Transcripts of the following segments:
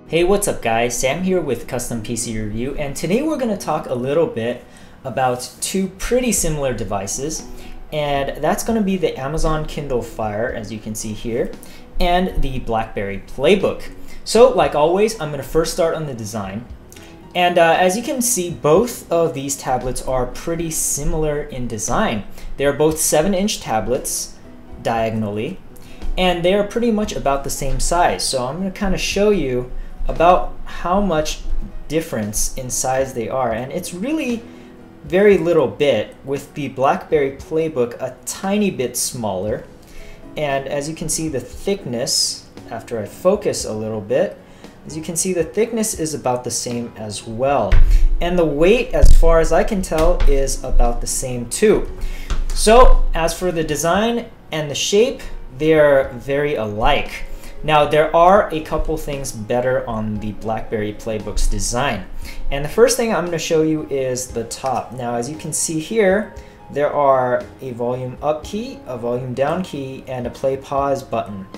Hey, what's up guys? Sam here with Custom PC Review, and today we're going to talk a little bit about two pretty similar devices, and that's going to be the Amazon Kindle Fire, as you can see here, and the Blackberry Playbook. So like always, I'm going to first start on the design. And as you can see, both of these tablets are pretty similar in design. They're both 7-inch tablets diagonally, and they are pretty much about the same size. So I'm going to kind of show you about how much difference in size they are, and it's really very little bit, with the Blackberry Playbook a tiny bit smaller. And as you can see, the thickness, after I focus a little bit, as you can see, the thickness is about the same as well, and the weight, as far as I can tell, is about the same too. So as for the design and the shape, they're very alike. Now, there are a couple things better on the Blackberry Playbook's design. And the first thing I'm going to show you is the top. Now, as you can see here, there are a volume up key, a volume down key, and a play pause button.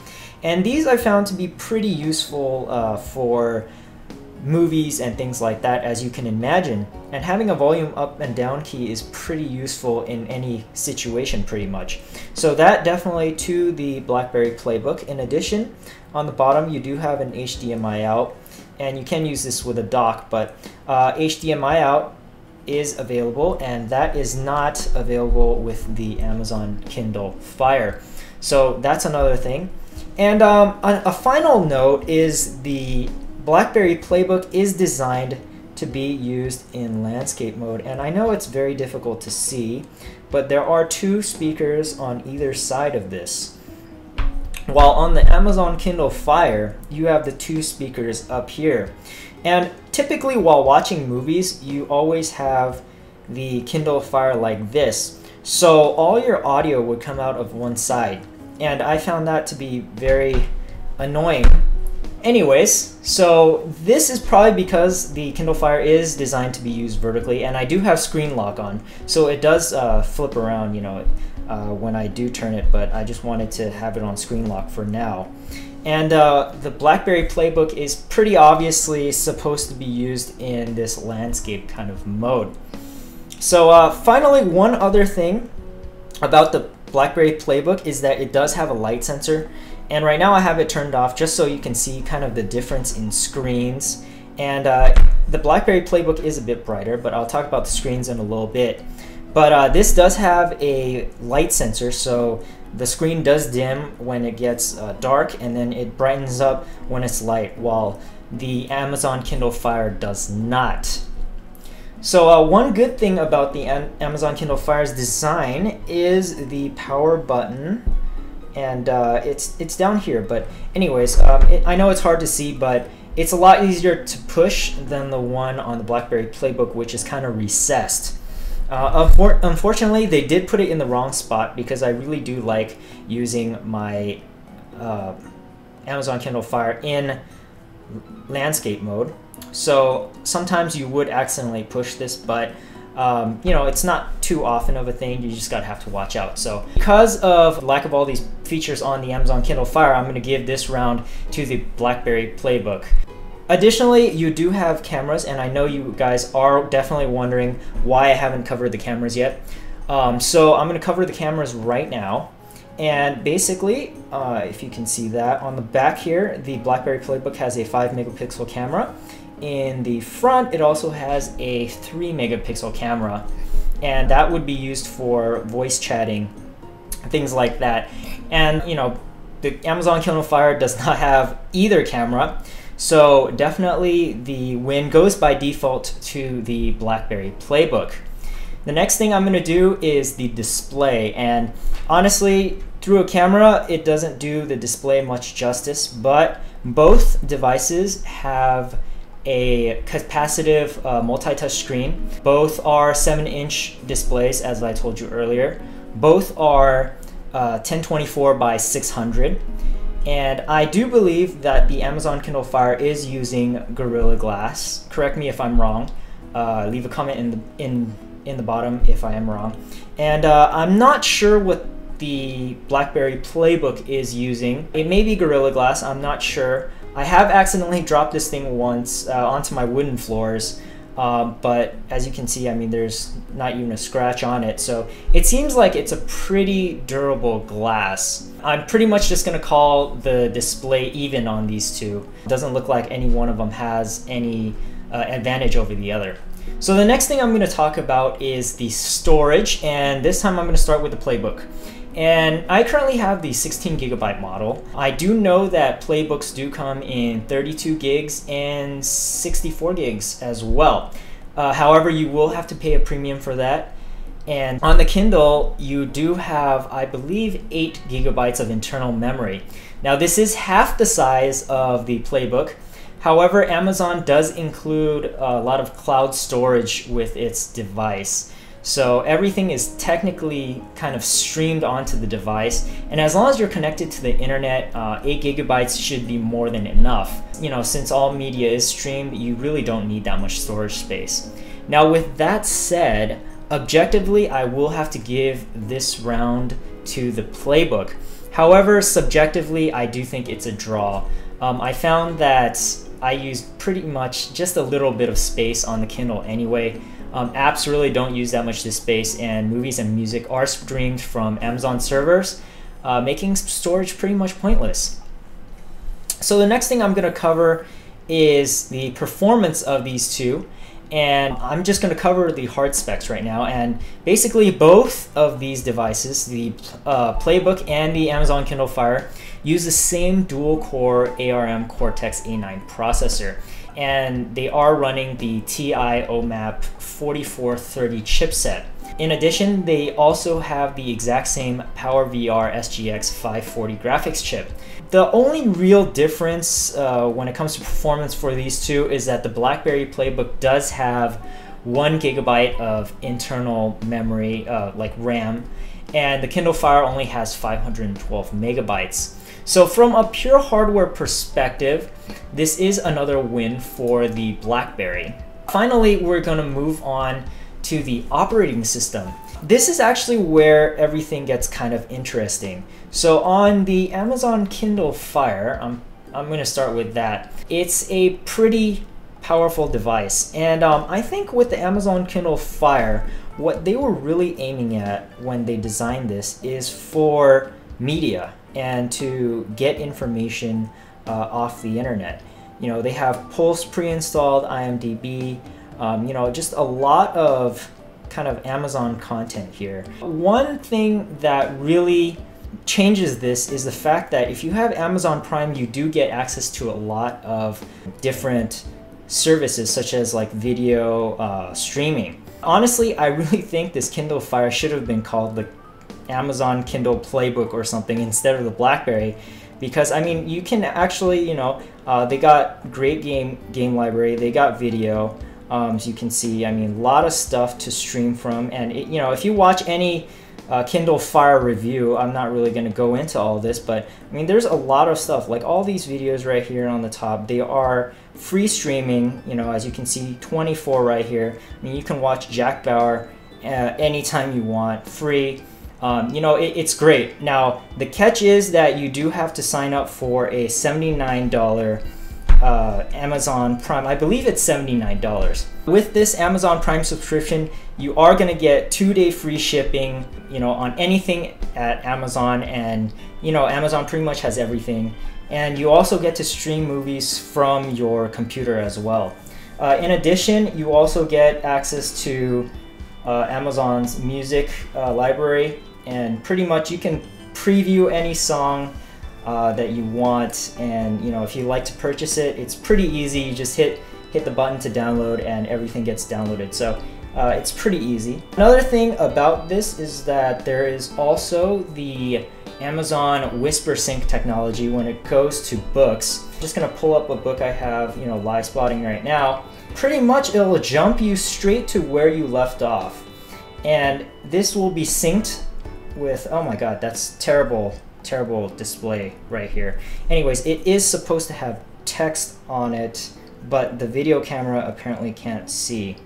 And these I found to be pretty useful for movies and things like that, as you can imagine. And having a volume up and down key is pretty useful in any situation pretty much. So that definitely to the Blackberry Playbook. In addition, on the bottom you do have an HDMI out, and you can use this with a dock, but HDMI out is available, and that is not available with the Amazon Kindle Fire. So that's another thing. And a final note is the Blackberry Playbook is designed to be used in landscape mode, and I know it's very difficult to see, but there are two speakers on either side of this. While on the Amazon Kindle Fire, you have the two speakers up here. And typically while watching movies, you always have the Kindle Fire like this, so all your audio would come out of one side, and I found that to be very annoying. Anyways, so this is probably because the Kindle Fire is designed to be used vertically, and I do have screen lock on, so it does flip around, you know, when I do turn it, but I just wanted to have it on screen lock for now. And the Blackberry Playbook is pretty obviously supposed to be used in this landscape kind of mode. So finally, one other thing about the Blackberry Playbook is that it does have a light sensor. And right now I have it turned off just so you can see kind of the difference in screens. And the Blackberry Playbook is a bit brighter, but I'll talk about the screens in a little bit. But this does have a light sensor, so the screen does dim when it gets dark, and then it brightens up when it's light, while the Amazon Kindle Fire does not. So one good thing about the Amazon Kindle Fire's design is the power button. And it's down here, but anyways, I know it's hard to see, but it's a lot easier to push than the one on the Blackberry Playbook, which is kind of recessed. Unfortunately, they did put it in the wrong spot, because I really do like using my Amazon Kindle Fire in landscape mode. So sometimes you would accidentally push this, but you know, it's not too often of a thing. You just gotta have to watch out. So because of lack of all these features on the Amazon Kindle Fire, I'm gonna give this round to the Blackberry Playbook. Additionally, you do have cameras, and I know you guys are definitely wondering why I haven't covered the cameras yet. So I'm gonna cover the cameras right now. And basically, if you can see that on the back here, the Blackberry Playbook has a 5-megapixel camera. In the front, it also has a 3-megapixel camera, and that would be used for voice chatting, things like that. And you know, the Amazon Kindle Fire does not have either camera, so definitely the win goes by default to the Blackberry Playbook. The next thing I'm going to do is the display, and honestly, through a camera, it doesn't do the display much justice, but both devices have a capacitive multi-touch screen. Both are 7-inch displays, as I told you earlier. Both are 1024 by 600, and I do believe that the Amazon Kindle Fire is using Gorilla Glass. Correct me if I'm wrong. Leave a comment in the bottom if I am wrong. And I'm not sure what the Blackberry Playbook is using. It may be Gorilla Glass, I'm not sure, I have accidentally dropped this thing once onto my wooden floors, but as you can see, I mean, there's not even a scratch on it. So it seems like it's a pretty durable glass. I'm pretty much just gonna call the display even on these two. It doesn't look like any one of them has any advantage over the other. So the next thing I'm going to talk about is the storage, and this time I'm going to start with the Playbook. And I currently have the 16 gigabyte model. I do know that Playbooks do come in 32 gigs and 64 gigs as well. However, you will have to pay a premium for that. And on the Kindle, you do have, I believe, 8 gigabytes of internal memory. Now this is half the size of the Playbook. However, Amazon does include a lot of cloud storage with its device. So everything is technically kind of streamed onto the device. And as long as you're connected to the internet, 8 gigabytes should be more than enough. You know, since all media is streamed, you really don't need that much storage space. Now, with that said, objectively, I will have to give this round to the Playbook. However, subjectively, I do think it's a draw. I found that I used pretty much just a little bit of space on the Kindle anyway. Apps really don't use that much space, and movies and music are streamed from Amazon servers, making storage pretty much pointless. So the next thing I'm going to cover is the performance of these two, and I'm just going to cover the hard specs right now. And basically both of these devices, the Playbook and the Amazon Kindle Fire, use the same dual-core ARM Cortex-A9 processor, and they are running the TI OMAP 4430 chipset. In addition, they also have the exact same PowerVR SGX 540 graphics chip. The only real difference when it comes to performance for these two is that the Blackberry Playbook does have 1 gigabyte of internal memory, like RAM, and the Kindle Fire only has 512 megabytes. So from a pure hardware perspective, this is another win for the Blackberry. Finally, we're going to move on to the operating system. This is actually where everything gets kind of interesting. So on the Amazon Kindle Fire, I'm going to start with that. It's a pretty powerful device, and I think with the Amazon Kindle Fire, what they were really aiming at when they designed this is for media and to get information off the internet. You know, they have Pulse pre-installed, IMDb, you know, just a lot of kind of Amazon content here. One thing that really changes this is the fact that if you have Amazon Prime, you do get access to a lot of different services, such as like video streaming. Honestly, I really think this Kindle Fire should have been called the Amazon Kindle Playbook or something instead of the Blackberry, because I mean, you can actually, you know, they got great game library, they got video, as you can see, I mean, a lot of stuff to stream from. And it, you know, if you watch any Kindle Fire review, I'm not really going to go into all this, but I mean, there's a lot of stuff, like all these videos right here on the top, they are free streaming, you know, as you can see, 24 right here. I mean, you can watch Jack Bauer anytime you want, free. You know, it's great. Now, the catch is that you do have to sign up for a $79 Amazon Prime. I believe it's $79. With this Amazon Prime subscription, you are going to get 2-day free shipping, you know, on anything at Amazon, and you know, Amazon pretty much has everything. And you also get to stream movies from your computer as well. In addition, you also get access to Amazon's music library, and pretty much you can preview any song that you want, and you know, if you like to purchase it, it's pretty easy. You just hit the button to download and everything gets downloaded. So it's pretty easy. Another thing about this is that there is also the Amazon Whisper Sync technology when it goes to books. I'm just gonna pull up a book I have, you know, live spotting right now. Pretty much it'll jump you straight to where you left off, and this will be synced with, oh my god, that's terrible display right here. Anyways, it is supposed to have text on it, but the video camera apparently can't see.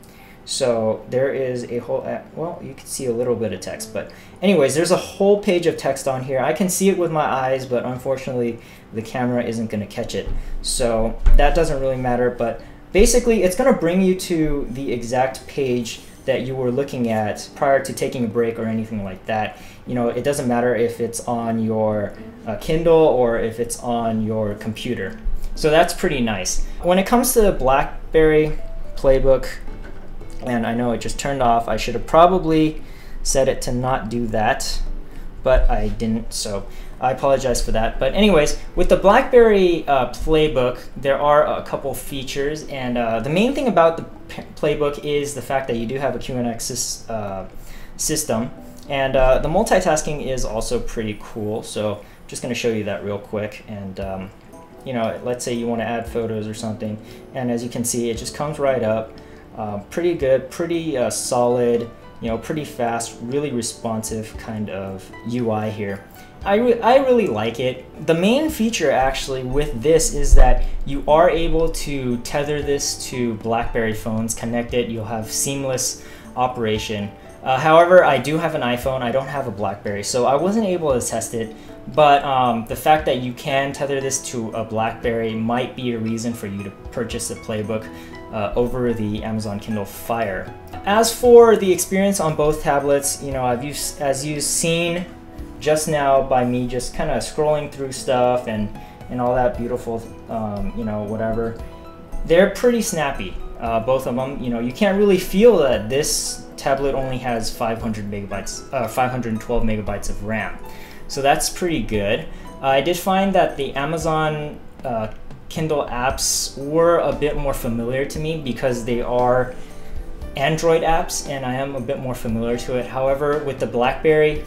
So there is a whole, well, you can see a little bit of text, but anyways, there's a whole page of text on here. I can see it with my eyes, but unfortunately the camera isn't going to catch it. So that doesn't really matter, but basically it's going to bring you to the exact page that you were looking at prior to taking a break or anything like that. You know, it doesn't matter if it's on your Kindle or if it's on your computer. So that's pretty nice. When it comes to the Blackberry Playbook, and I know it just turned off, I should have probably set it to not do that, but I didn't, so I apologize for that. But anyways, with the Blackberry Playbook, there are a couple features, and the main thing about the Playbook is the fact that you do have a QNX system, and the multitasking is also pretty cool. So I'm just going to show you that real quick. And you know, let's say you want to add photos or something, and as you can see, it just comes right up. Pretty good, pretty solid, you know, pretty fast, really responsive kind of UI here. I really like it. The main feature actually with this is that you are able to tether this to BlackBerry phones, connect it, you'll have seamless operation. However, I do have an iPhone, I don't have a BlackBerry, so I wasn't able to test it, but the fact that you can tether this to a BlackBerry might be a reason for you to purchase the Playbook over the Amazon Kindle Fire. As for the experience on both tablets, you know, as you've seen just now by me just kind of scrolling through stuff and all that beautiful, you know, whatever, they're pretty snappy, both of them. You know, you can't really feel that this tablet only has 512 megabytes of RAM. So that's pretty good. I did find that the Amazon Kindle apps were a bit more familiar to me because they are Android apps and I am a bit more familiar to it. However, with the BlackBerry,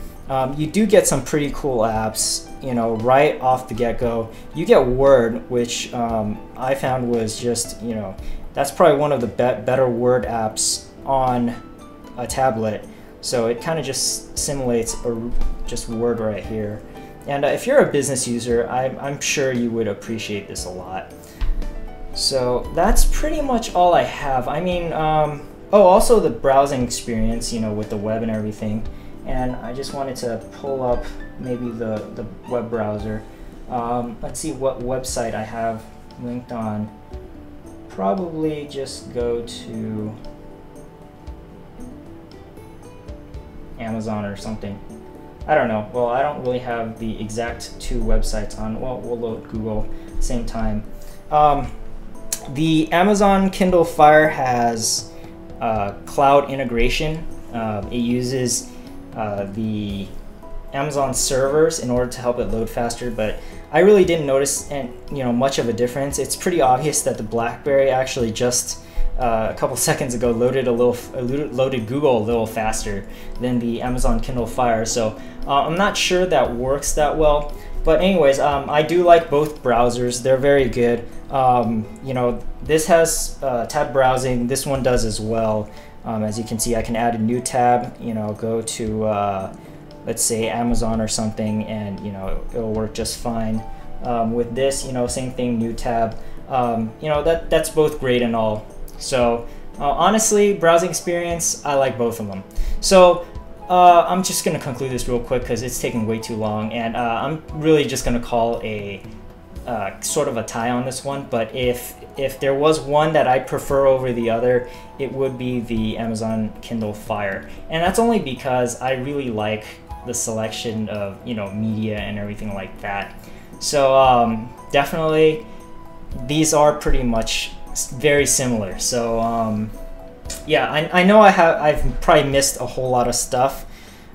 you do get some pretty cool apps, you know, right off the get-go. You get Word, which I found was just, you know, that's probably one of the better Word apps on a tablet. So it kind of just simulates just Word right here. And if you're a business user, I'm sure you would appreciate this a lot. So that's pretty much all I have. I mean, oh, also the browsing experience, you know, with the web and everything. And I just wanted to pull up maybe the web browser. Let's see what website I have linked on. Probably just go to Amazon or something. I don't know. Well, I don't really have the exact two websites on. Well, we'll load Google at the same time. The Amazon Kindle Fire has cloud integration. It uses the Amazon servers in order to help it load faster, but I really didn't notice much of a difference. It's pretty obvious that the BlackBerry actually just a couple seconds ago loaded Google a little faster than the Amazon Kindle Fire, so I'm not sure that works that well. But anyways, I do like both browsers. They're very good. You know, this has tab browsing. This one does as well. As you can see, I can add a new tab. You know, go to let's say Amazon or something, and you know it'll work just fine. With this, you know, same thing, new tab. You know, that's both great and all. So honestly, browsing experience, I like both of them. So I'm just gonna conclude this real quick because it's taking way too long, and I'm really just gonna call a sort of a tie on this one. But if there was one that I prefer over the other, it would be the Amazon Kindle Fire, and that's only because I really like the selection of, you know, media and everything like that. So definitely these are pretty much very similar. So yeah, I know I've probably missed a whole lot of stuff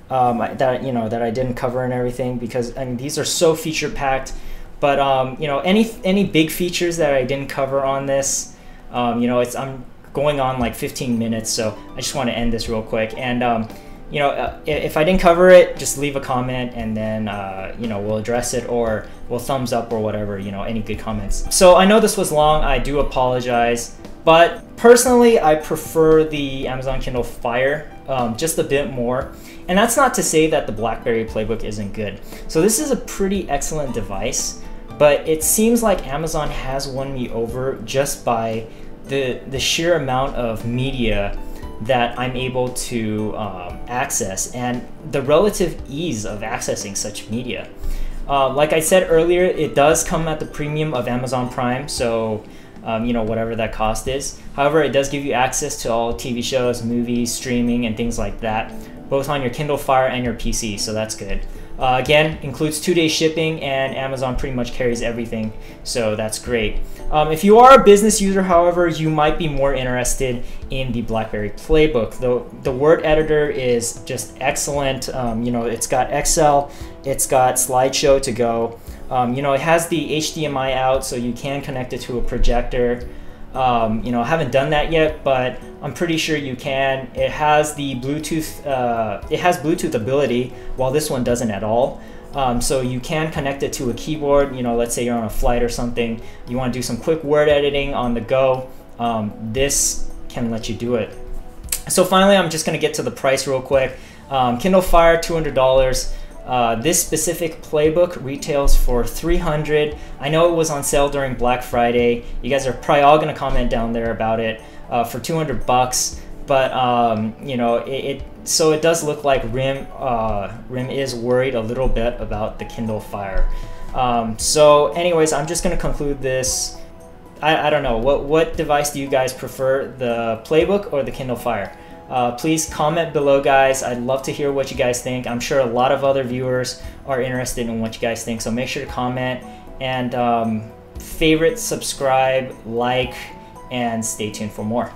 that that I didn't cover and everything, because I mean these are so feature packed. But you know, any big features that I didn't cover on this, you know, I'm going on like 15 minutes, so I just want to end this real quick. And you know, if I didn't cover it, just leave a comment, and then you know, we'll address it, or we'll thumbs up or whatever. You know, any good comments. So I know this was long. I do apologize, but personally, I prefer the Amazon Kindle Fire just a bit more. And that's not to say that the Blackberry Playbook isn't good. So this is a pretty excellent device, but it seems like Amazon has won me over just by the sheer amount of media that I'm able to access, and the relative ease of accessing such media. Like I said earlier, it does come at the premium of Amazon Prime, so you know, whatever that cost is. However, it does give you access to all TV shows, movies, streaming, and things like that, both on your Kindle Fire and your PC, so that's good. Again, includes 2-day shipping, and Amazon pretty much carries everything, so that's great. If you are a business user, however, you might be more interested in the Blackberry Playbook. The word editor is just excellent. You know, it's got Excel, it's got slideshow to go. You know, it has the HDMI out, so you can connect it to a projector. You know, I haven't done that yet, but I'm pretty sure you can. It has the Bluetooth, Bluetooth ability, while this one doesn't at all. So you can connect it to a keyboard. You know, let's say you're on a flight or something, you want to do some quick word editing on the go. This can let you do it. So finally, I'm just going to get to the price real quick. Kindle Fire, $200. This specific playbook retails for $300. I know it was on sale during Black Friday. You guys are probably all gonna comment down there about it for $200. But you know, so it does look like RIM is worried a little bit about the Kindle Fire. So anyways, I'm just gonna conclude this. I don't know, what device do you guys prefer, the Playbook or the Kindle Fire? Please comment below, guys. I'd love to hear what you guys think. I'm sure a lot of other viewers are interested in what you guys think, so make sure to comment and favorite, subscribe, like, and stay tuned for more.